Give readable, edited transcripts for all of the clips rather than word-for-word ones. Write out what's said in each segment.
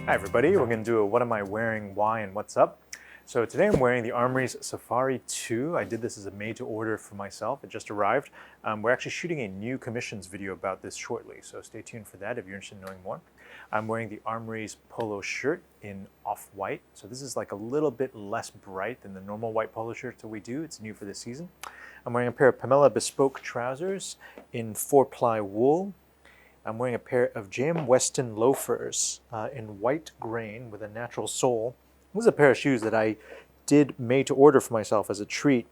Hi everybody, we're going to do a what am I wearing, why, and what's up. So today I'm wearing the Armoury's Safari II. I did this as a made to order for myself. It just arrived. We're actually shooting a new commissions video about this shortly, so stay tuned for that if you're interested in knowing more. I'm wearing the Armoury's polo shirt in off-white. So this is like a little bit less bright than the normal white polo shirts that we do. It's new for this season. I'm wearing a pair of Pamela Bespoke trousers in 4-ply wool. I'm wearing a pair of J.M. Weston loafers in white grain with a natural sole. This is a pair of shoes that I did made to order for myself as a treat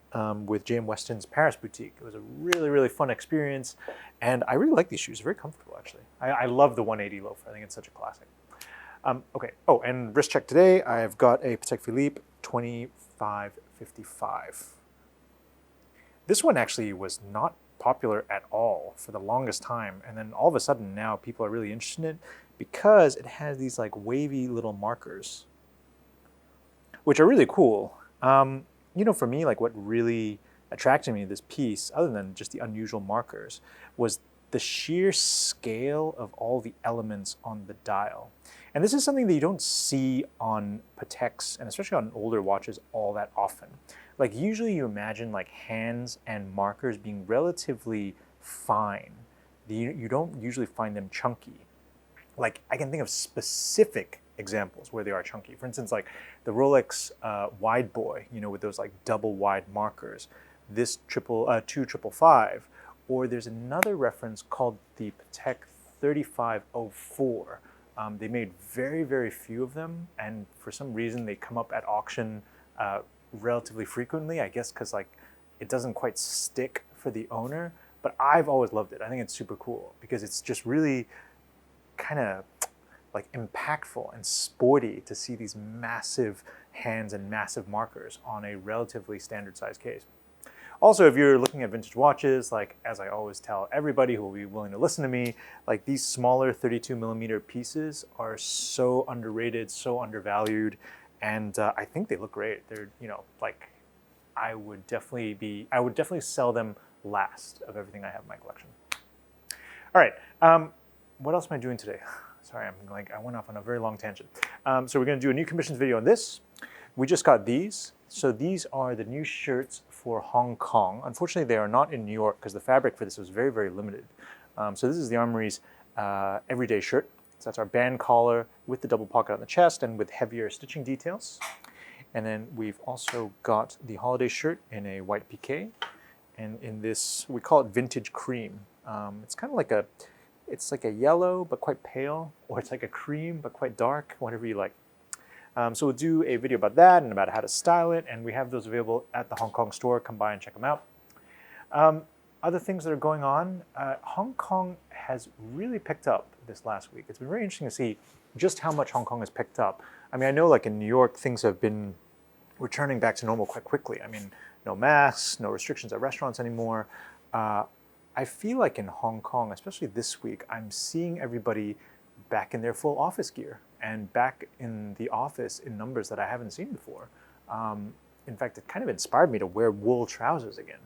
with J.M. Weston's Paris boutique. It was a really, really fun experience, and I really like these shoes. They're very comfortable, actually. I love the 180 loafer. I think it's such a classic. Okay. Oh, and wrist check today. I've got a Patek Philippe 2555. This one actually was not popular at all for the longest time, and then all of a sudden now people are really interested in it because it has these like wavy little markers, which are really cool. You know, for me, like what really attracted me to this piece, other than just the unusual markers, was the sheer scale of all the elements on the dial. And this is something that you don't see on Pateks, and especially on older watches, all that often. Like usually you imagine like hands and markers being relatively fine. You don't usually find them chunky. Like I can think of specific examples where they are chunky. For instance, like the Rolex Wide Boy, you know, with those like double wide markers, this 2555, or there's another reference called the Patek 3504. They made very, very few of them, and for some reason they come up at auction relatively frequently, I guess because like it doesn't quite stick for the owner, but I've always loved it. I think it's super cool because it's just really kind of like impactful and sporty to see these massive hands and massive markers on a relatively standard size case. Also, if you're looking at vintage watches, like as I always tell everybody who will be willing to listen to me, like these smaller 32mm pieces are so underrated, so undervalued, and I think they look great. They're, you know, like I would definitely sell them last of everything I have in my collection. All right, what else am I doing today? Sorry, I went off on a very long tangent. So we're going to do a new commissions video on this. We just got these. So these are the new shirts for Hong Kong. Unfortunately, they are not in New York because the fabric for this was very, very limited. So this is the Armoury's everyday shirt. So that's our band collar with the double pocket on the chest and with heavier stitching details. And then we've also got the holiday shirt in a white piqué. And in this, we call it vintage cream. It's kind of like it's like a yellow but quite pale, or it's like a cream but quite dark, whatever you like. So we'll do a video about that and about how to style it, and we have those available at the Hong Kong store. Come by and check them out. Other things that are going on, Hong Kong has really picked up this last week. It's been very interesting to see just how much Hong Kong has picked up. I mean, I know like in New York, things have been returning back to normal quite quickly. I mean, no masks, no restrictions at restaurants anymore. I feel like in Hong Kong, especially this week, I'm seeing everybody back in their full office gear and back in the office in numbers that I haven't seen before. In fact, it kind of inspired me to wear wool trousers again,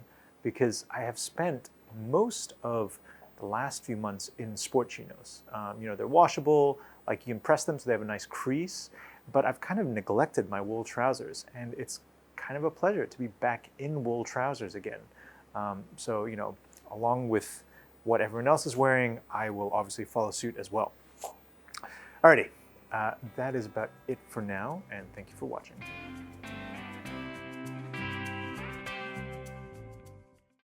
because I have spent most of the last few months in sport chinos. You know, they're washable, like you can press them so they have a nice crease, but I've kind of neglected my wool trousers, and it's kind of a pleasure to be back in wool trousers again. So, you know, along with what everyone else is wearing, I will obviously follow suit as well. Alrighty, that is about it for now, and thank you for watching.